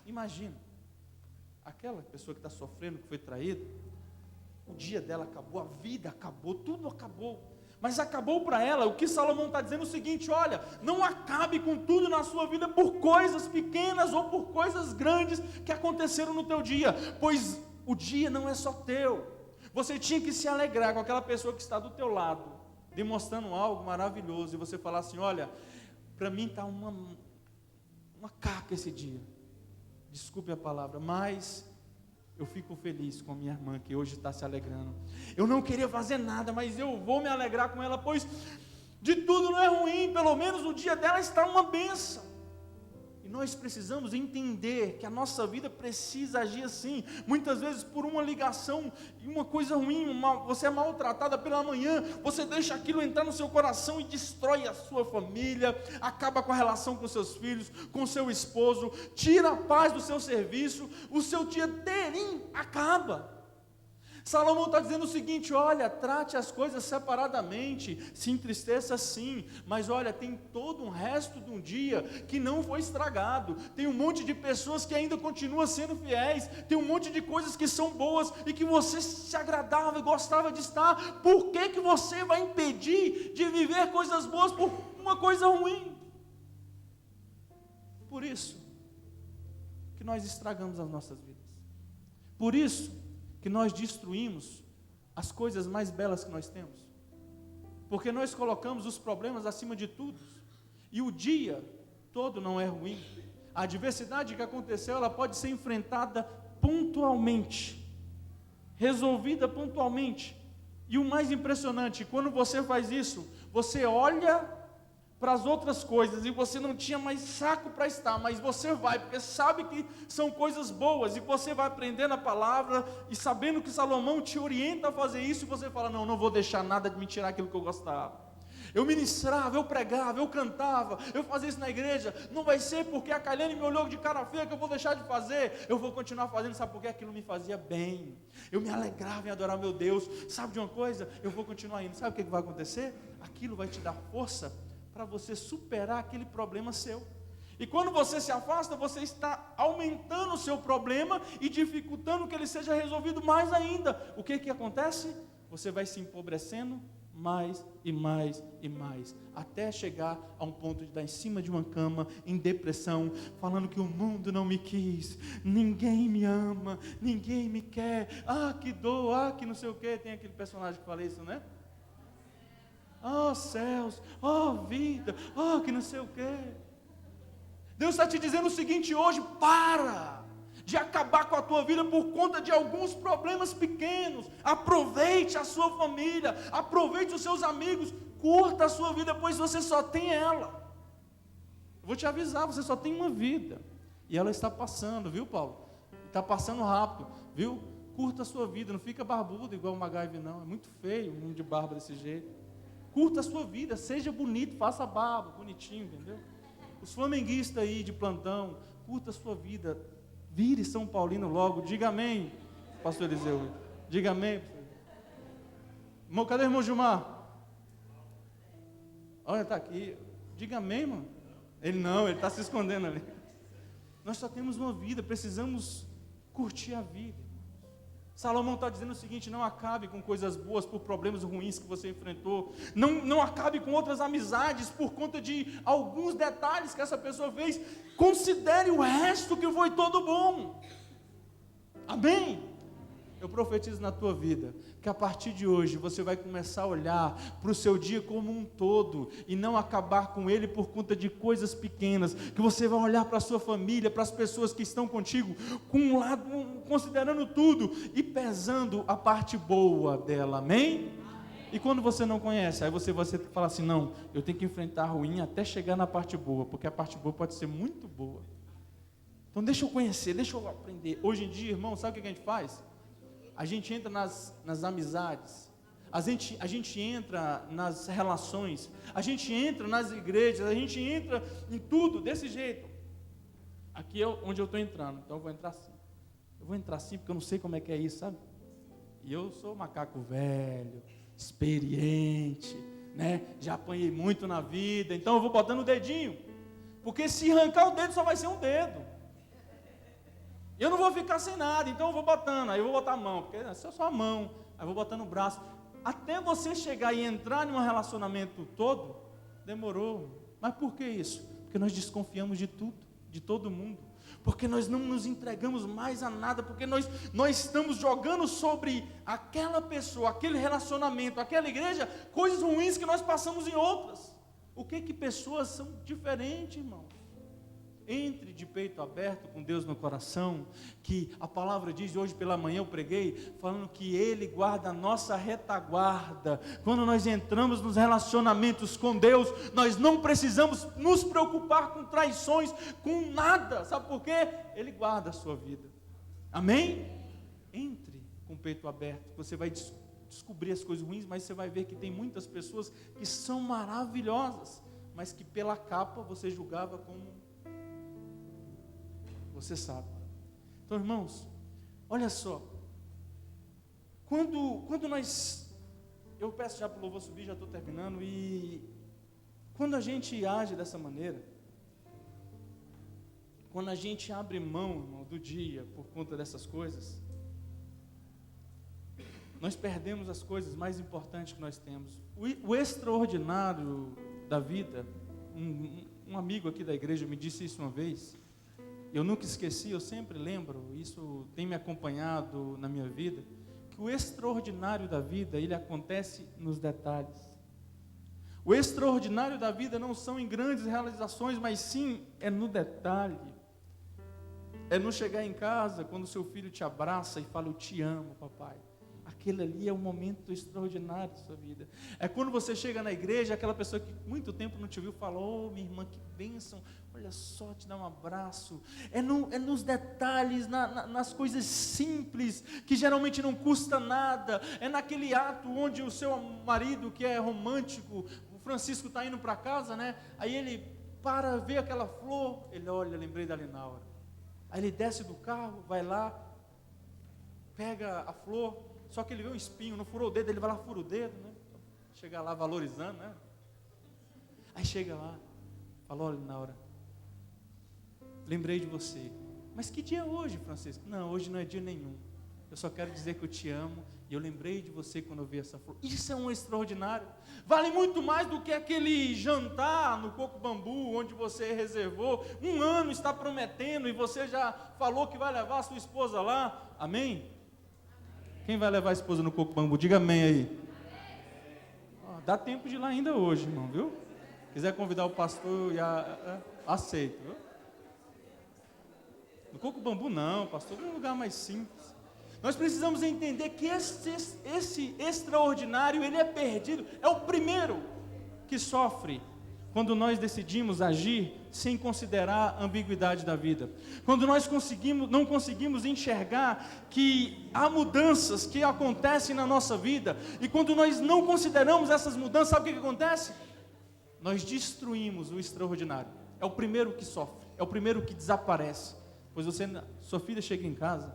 Imagina, aquela pessoa que está sofrendo, que foi traída, o dia dela acabou, a vida acabou, tudo acabou. Mas acabou para ela. O que Salomão está dizendo é o seguinte: olha, não acabe com tudo na sua vida por coisas pequenas ou por coisas grandes que aconteceram no teu dia, pois o dia não é só teu. Você tinha que se alegrar com aquela pessoa que está do teu lado, demonstrando algo maravilhoso, e você falar assim: olha, para mim está uma caca esse dia, desculpe a palavra, mas eu fico feliz com a minha irmã que hoje está se alegrando. Eu não queria fazer nada, mas eu vou me alegrar com ela, pois de tudo não é ruim, pelo menos o dia dela está uma bênção. E nós precisamos entender que a nossa vida precisa agir assim. Muitas vezes por uma ligação, uma coisa ruim, você é maltratada pela manhã, você deixa aquilo entrar no seu coração e destrói a sua família, acaba com a relação com seus filhos, com seu esposo, tira a paz do seu serviço, o seu dia inteirinho acaba. Salomão está dizendo o seguinte: olha, trate as coisas separadamente, se entristeça sim, mas olha, tem todo um resto de um dia que não foi estragado, tem um monte de pessoas que ainda continuam sendo fiéis, tem um monte de coisas que são boas e que você se agradava e gostava de estar. Por que você vai impedir de viver coisas boas por uma coisa ruim? Por isso que nós estragamos as nossas vidas, por isso que nós destruímos as coisas mais belas que nós temos, porque nós colocamos os problemas acima de tudo, e o dia todo não é ruim. A adversidade que aconteceu, ela pode ser enfrentada pontualmente, resolvida pontualmente, e o mais impressionante, quando você faz isso, você olha para as outras coisas, e você não tinha mais saco para estar, mas você vai, porque sabe que são coisas boas, e você vai aprendendo a palavra, e sabendo que Salomão te orienta a fazer isso, e você fala: não vou deixar nada de me tirar aquilo que eu gostava. Eu ministrava, eu pregava, eu cantava, eu fazia isso na igreja. Não vai ser porque a Kaliane me olhou de cara feia que eu vou deixar de fazer. Eu vou continuar fazendo, sabe por quê? Aquilo me fazia bem, eu me alegrava em adorar meu Deus. Sabe de uma coisa? Eu vou continuar indo. Sabe o que vai acontecer? Aquilo vai te dar força para você superar aquele problema seu. E quando você se afasta, você está aumentando o seu problema e dificultando que ele seja resolvido mais ainda. O que acontece? Você vai se empobrecendo mais e mais e mais, até chegar a um ponto de estar em cima de uma cama, em depressão, falando que o mundo não me quis, ninguém me ama, ninguém me quer, que dor, que não sei o que. Tem aquele personagem que fala isso, né? Céus, vida, que não sei o quê. Deus está te dizendo o seguinte hoje: para de acabar com a tua vida por conta de alguns problemas pequenos. Aproveite a sua família, aproveite os seus amigos, curta a sua vida, pois você só tem ela. Eu vou te avisar, você só tem uma vida, e ela está passando, viu, Paulo? Está passando rápido, viu? Curta a sua vida, não fica barbudo igual o MacGyver não, é muito feio um de barba desse jeito. Curta a sua vida, seja bonito, faça barba, bonitinho, entendeu? Os flamenguistas aí de plantão, curta a sua vida, vire São Paulino logo, diga amém, pastor Eliseu, diga amém. Cadê o irmão Gilmar? Olha, está aqui, diga amém, mano. Ele está se escondendo ali. Nós só temos uma vida, precisamos curtir a vida. Salomão está dizendo o seguinte: não acabe com coisas boas por problemas ruins que você enfrentou, não acabe com outras amizades por conta de alguns detalhes que essa pessoa fez. Considere o resto que foi todo bom. Amém? Eu profetizo na tua vida, que a partir de hoje você vai começar a olhar para o seu dia como um todo, e não acabar com ele por conta de coisas pequenas, que você vai olhar para a sua família, para as pessoas que estão contigo, com um lado, considerando tudo, e pesando a parte boa dela, amém? E quando você não conhece, aí você fala assim: não, eu tenho que enfrentar a ruim até chegar na parte boa, porque a parte boa pode ser muito boa. Então deixa eu conhecer, deixa eu aprender. Hoje em dia, irmão, sabe o que a gente faz? A gente entra nas amizades, a gente entra nas relações, a gente entra nas igrejas, a gente entra em tudo desse jeito. Aqui é onde eu estou entrando, então eu vou entrar assim. Eu vou entrar assim porque eu não sei como é que é isso, sabe? E eu sou macaco velho, experiente, né? Já apanhei muito na vida, então eu vou botando o dedinho, porque se arrancar o dedo só vai ser um dedo. Eu não vou ficar sem nada, então eu vou botando, aí eu vou botar a mão, porque é só a mão, aí eu vou botando o braço, até você chegar e entrar em um relacionamento todo, demorou. Mas por que isso? Porque nós desconfiamos de tudo, de todo mundo, porque nós não nos entregamos mais a nada, porque nós estamos jogando sobre aquela pessoa, aquele relacionamento, aquela igreja, coisas ruins que nós passamos em outras. O que pessoas são diferentes, irmão? Entre de peito aberto com Deus no coração, que a palavra diz, hoje pela manhã eu preguei, falando que Ele guarda a nossa retaguarda. Quando nós entramos nos relacionamentos com Deus, nós não precisamos nos preocupar com traições, com nada, sabe por quê? Ele guarda a sua vida, amém? Entre com o peito aberto, você vai descobrir as coisas ruins, mas você vai ver que tem muitas pessoas que são maravilhosas, mas que pela capa você julgava como... Você sabe. Então, irmãos, olha só. Quando nós... Eu peço já para o louvor subir, já estou terminando. E quando a gente age dessa maneira, quando a gente abre mão, irmão, do dia por conta dessas coisas, nós perdemos as coisas mais importantes que nós temos. O extraordinário da vida, um amigo aqui da igreja me disse isso uma vez. Eu nunca esqueci, eu sempre lembro, isso tem me acompanhado na minha vida, que o extraordinário da vida, ele acontece nos detalhes. O extraordinário da vida não são em grandes realizações, mas sim é no detalhe. É no chegar em casa, quando seu filho te abraça e fala, eu te amo, papai. Aquele ali é um momento extraordinário da sua vida. É quando você chega na igreja, aquela pessoa que muito tempo não te viu, fala, oh minha irmã, que bênção, olha só, te dá um abraço. É nos detalhes, nas coisas simples, que geralmente não custa nada. É naquele ato onde o seu marido, que é romântico, o Francisco está indo para casa, né? Aí ele para ver aquela flor, ele olha, lembrei da Linaura. Aí ele desce do carro, vai lá, pega a flor, só que ele vê um espinho, não furou o dedo, ele vai lá, fura o dedo, né? Chega lá valorizando, né? Aí chega lá, fala, olha, Linaura, lembrei de você. Mas que dia é hoje, Francisco? Não, hoje não é dia nenhum. Eu só quero dizer que eu te amo e eu lembrei de você quando eu vi essa flor. Isso é um extraordinário. Vale muito mais do que aquele jantar no Coco Bambu, onde você reservou 1 ano, está prometendo e você já falou que vai levar a sua esposa lá. Amém? Quem vai levar a esposa no Coco Bambu? Diga amém aí. Dá tempo de ir lá ainda hoje, irmão, viu? Quiser convidar o pastor, aceito, viu? No Coco Bambu não, pastor, é um lugar mais simples. Nós precisamos entender que esse extraordinário, ele é perdido, é o primeiro que sofre quando nós decidimos agir sem considerar a ambiguidade da vida. Quando nós não conseguimos enxergar que há mudanças que acontecem na nossa vida, e quando nós não consideramos essas mudanças, sabe o que acontece? Nós destruímos o extraordinário. É o primeiro que sofre, é o primeiro que desaparece. Pois sua filha chega em casa,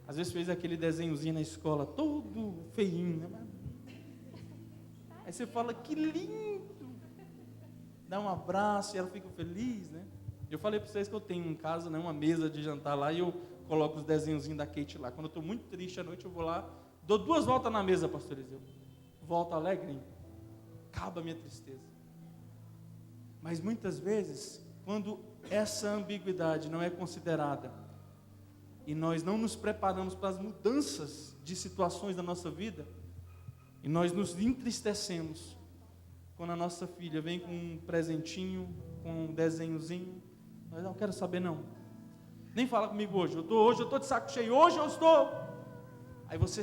às vezes fez aquele desenhozinho na escola, todo feinho, né? Aí você fala, que lindo! Dá um abraço e ela fica feliz, né? Eu falei para vocês que eu tenho em casa, né, uma mesa de jantar lá e eu coloco os desenhozinhos da Kate lá. Quando eu estou muito triste à noite, eu vou lá, dou 2 voltas na mesa, pastor Eliseu. Volto alegrinho. Acaba a minha tristeza. Mas muitas vezes, quando essa ambiguidade não é considerada e nós não nos preparamos para as mudanças de situações da nossa vida, e nós nos entristecemos quando a nossa filha vem com um presentinho, com um desenhozinho, nós não quero saber não, nem fala comigo hoje, eu estou de saco cheio, hoje eu estou, aí você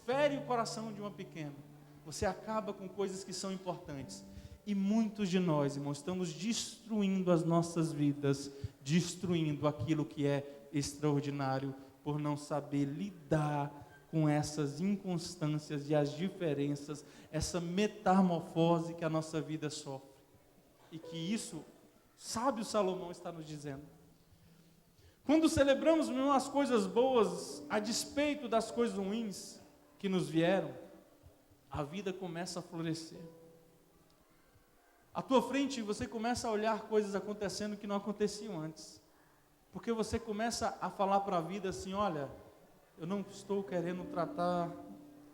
fere o coração de uma pequena, você acaba com coisas que são importantes, e muitos de nós, irmãos, estamos destruindo as nossas vidas, destruindo aquilo que é extraordinário, por não saber lidar com essas inconstâncias e as diferenças, essa metamorfose que a nossa vida sofre. E que isso, sábio Salomão está nos dizendo. Quando celebramos as coisas boas, a despeito das coisas ruins que nos vieram, a vida começa a florescer. À tua frente você começa a olhar coisas acontecendo que não aconteciam antes. Porque você começa a falar para a vida assim: olha, eu não estou querendo tratar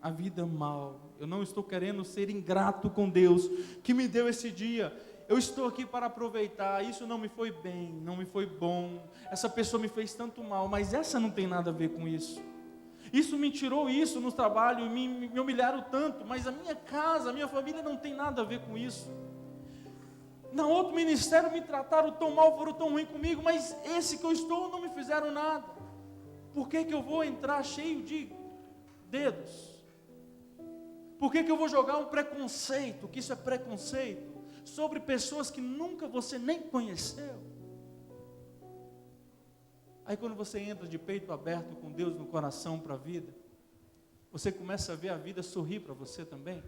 a vida mal. Eu não estou querendo ser ingrato com Deus que me deu esse dia. Eu estou aqui para aproveitar. Isso não me foi bem, não me foi bom. Essa pessoa me fez tanto mal, mas essa não tem nada a ver com isso. Isso me tirou isso no trabalho, me humilharam tanto, mas a minha casa, a minha família não tem nada a ver com isso. Na outro ministério me trataram tão mal, foram tão ruim comigo, mas esse que eu estou não me fizeram nada. Por que eu vou entrar cheio de dedos? Por que eu vou jogar um preconceito, que isso é preconceito, sobre pessoas que nunca você nem conheceu? Aí quando você entra de peito aberto com Deus no coração para a vida, você começa a ver a vida sorrir para você também.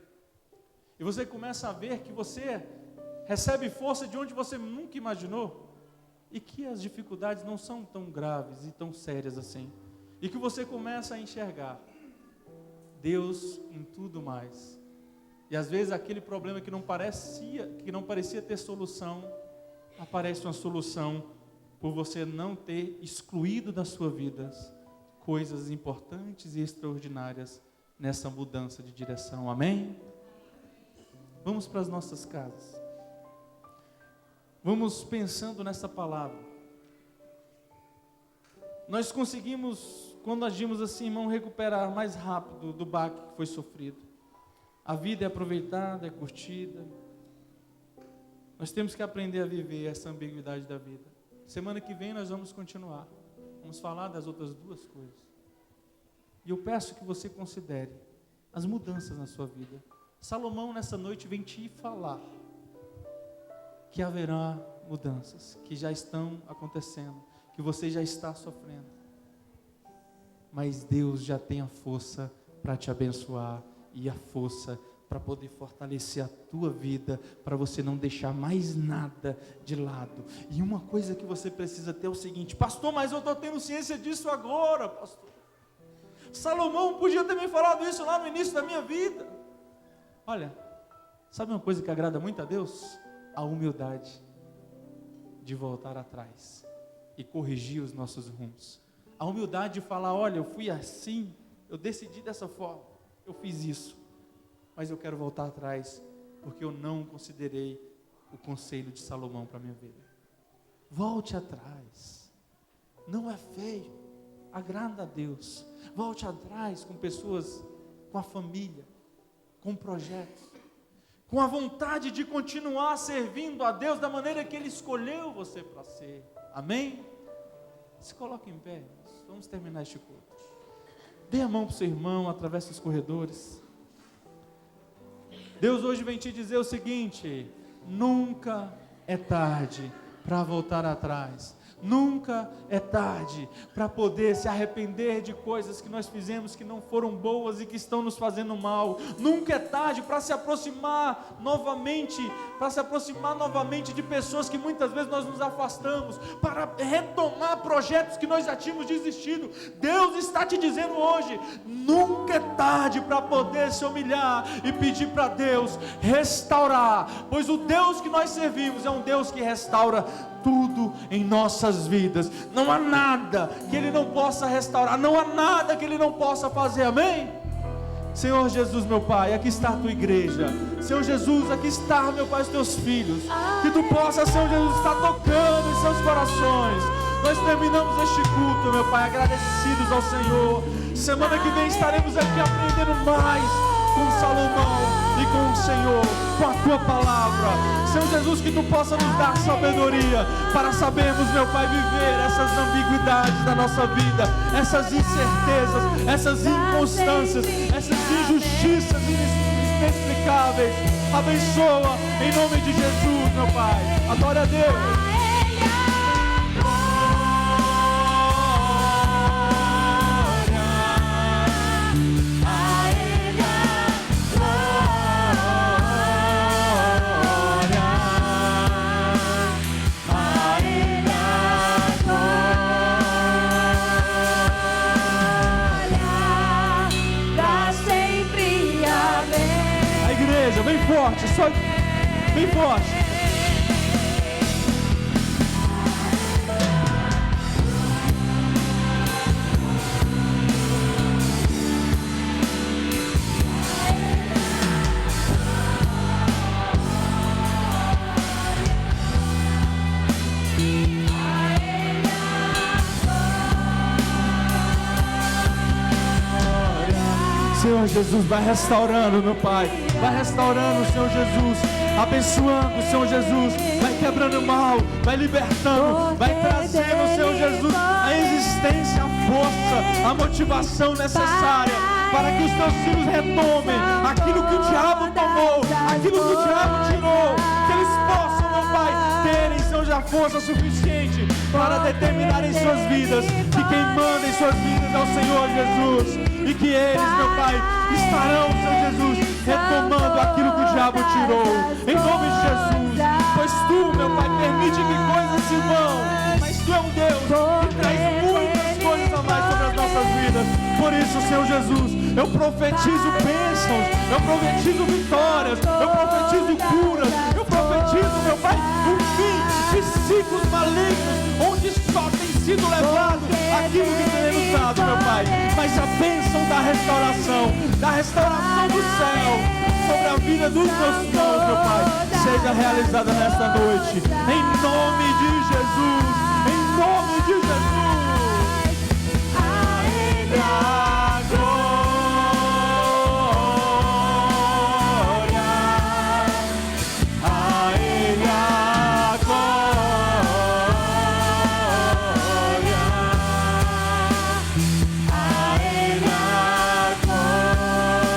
E você começa a ver que você recebe força de onde você nunca imaginou. E que as dificuldades não são tão graves e tão sérias assim. E que você começa a enxergar Deus em tudo mais. E às vezes aquele problema que não parecia ter solução, aparece uma solução por você não ter excluído da sua vida coisas importantes e extraordinárias nessa mudança de direção. Amém? Vamos para as nossas casas. Vamos pensando nessa palavra. Nós conseguimos, quando agimos assim, irmão, recuperar mais rápido do baque que foi sofrido. A vida é aproveitada, é curtida. Nós temos que aprender a viver essa ambiguidade da vida. Semana que vem nós vamos continuar. Vamos falar das outras duas coisas. E eu peço que você considere as mudanças na sua vida. Salomão nessa noite vem te falar que haverá mudanças, que já estão acontecendo, que você já está sofrendo. Mas Deus já tem a força para te abençoar e a força para poder fortalecer a tua vida, para você não deixar mais nada de lado. E uma coisa que você precisa ter é o seguinte: pastor, mas eu estou tendo ciência disso agora, pastor. Salomão podia ter me falado isso lá no início da minha vida. Olha, sabe uma coisa que agrada muito a Deus? A humildade de voltar atrás e corrigir os nossos rumos. A humildade de falar: olha, eu fui assim, eu decidi dessa forma, eu fiz isso, mas eu quero voltar atrás, porque eu não considerei o conselho de Salomão para a minha vida. Volte atrás, não é feio, agrada a Deus. Volte atrás com pessoas, com a família, com projetos, com a vontade de continuar servindo a Deus da maneira que Ele escolheu você para ser. Amém? Se coloque em pé, vamos terminar este culto. Dê a mão para o seu irmão, atravesse os corredores. Deus hoje vem te dizer o seguinte: nunca é tarde para voltar atrás. Nunca é tarde para poder se arrepender de coisas que nós fizemos que não foram boas e que estão nos fazendo mal. Nunca é tarde para se aproximar novamente, de pessoas que muitas vezes nós nos afastamos, para retomar projetos que nós já tínhamos desistido. Deus está te dizendo hoje: nunca é tarde para poder se humilhar e pedir para Deus restaurar, pois o Deus que nós servimos é um Deus que restaura tudo em nossas vidas. Não há nada que Ele não possa restaurar, não há nada que Ele não possa fazer. Amém? Senhor Jesus, meu Pai, aqui está a tua igreja. Senhor Jesus, aqui está, meu Pai, os teus filhos. Que tu possa, Senhor Jesus, estar tocando em seus corações. Nós terminamos este culto, meu Pai, agradecidos ao Senhor. Semana que vem estaremos aqui aprendendo mais com Salomão e com o Senhor, com a tua palavra. Senhor Jesus, que tu possa nos dar sabedoria para sabermos, meu Pai, viver essas ambiguidades da nossa vida, essas incertezas, essas inconstâncias, essas injustiças inexplicáveis. Abençoa em nome de Jesus, meu Pai. Adore a Deus. Bem forte, só bem forte. Senhor Jesus, vai restaurando, meu Pai. Vai restaurando, Senhor Jesus. Abençoando, Senhor Jesus. Vai quebrando o mal, vai libertando, vai trazendo, Senhor Jesus, a existência, a força, a motivação necessária para que os teus filhos retomem aquilo que o diabo tomou, aquilo que o diabo tirou, que eles possam, meu Pai, terem, Senhor, já força suficiente para determinar em suas vidas que quem manda em suas vidas é o Senhor Jesus, e que eles, meu Pai, estarão, Senhor Jesus, retomando aquilo que o diabo tirou, em nome de Jesus, pois Tu, meu Pai, permite que coisas se vão, mas Tu é um Deus que traz muitas coisas a mais sobre as nossas vidas. Por isso, Senhor Jesus, eu profetizo bênçãos, eu profetizo vitórias, eu profetizo curas, eu profetizo, meu Pai, o fim de ciclos malignos, onde só tem sido levado aquilo que teremos dado, meu Pai, mas a bênção da restauração do céu sobre a vida dos meus filhos, meu Pai, seja realizada nesta noite, em nome de Jesus, em nome de Jesus. A glória, a Ele a glória, a Ele a glória,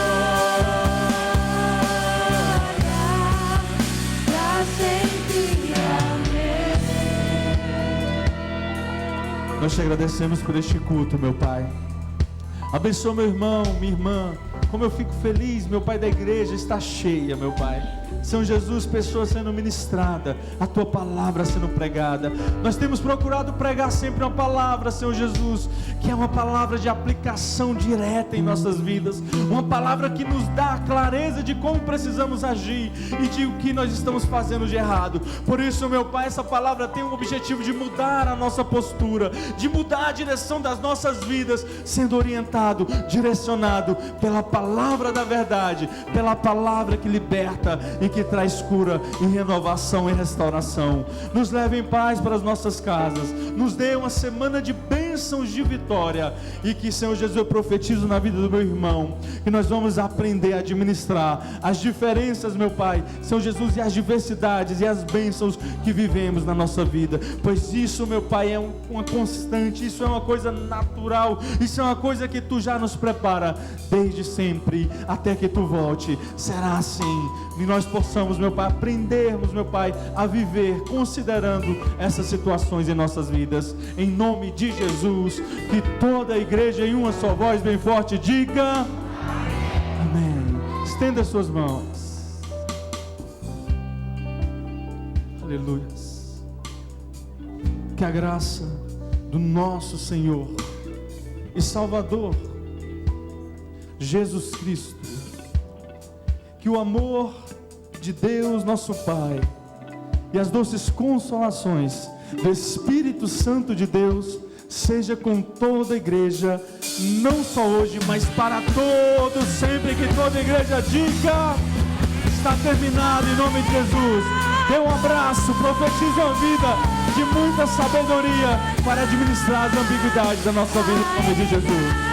pra sempre. Amém. Nós te agradecemos por este culto, meu Pai. Abençoa meu irmão, minha irmã. Como eu fico feliz, meu Pai, da igreja está cheia, meu Pai. Senhor Jesus, pessoas sendo ministradas, a Tua palavra sendo pregada. Nós temos procurado pregar sempre uma palavra, Senhor Jesus, que é uma palavra de aplicação direta em nossas vidas, uma palavra que nos dá a clareza de como precisamos agir e de o que nós estamos fazendo de errado. Por isso, meu Pai, essa palavra tem o objetivo de mudar a nossa postura, de mudar a direção das nossas vidas, sendo orientado, direcionado pela palavra da verdade, pela palavra que liberta e que traz cura e renovação e restauração. Nos leve em paz para as nossas casas, nos dê uma semana de bênçãos de vitória, e que, Senhor Jesus, eu profetizo na vida do meu irmão, que nós vamos aprender a administrar as diferenças, meu Pai, Senhor Jesus, e as diversidades e as bênçãos que vivemos na nossa vida, pois isso, meu Pai, é uma constante, isso é uma coisa natural, isso é uma coisa que Tu já nos prepara desde sempre, até que Tu volte. Será assim, e nós possamos, meu Pai, aprendermos, meu Pai, a viver considerando essas situações em nossas vidas, em nome de Jesus. Que toda a igreja em uma só voz bem forte diga amém. Estenda as suas mãos. Aleluia. Que a graça do nosso Senhor e Salvador Jesus Cristo, que o amor de Deus nosso Pai e as doces consolações do Espírito Santo de Deus seja com toda a igreja, não só hoje, mas para todos, sempre. Que toda a igreja diga: está terminado, em nome de Jesus. Dê um abraço, profetize uma vida de muita sabedoria para administrar as ambiguidades da nossa vida, em nome de Jesus.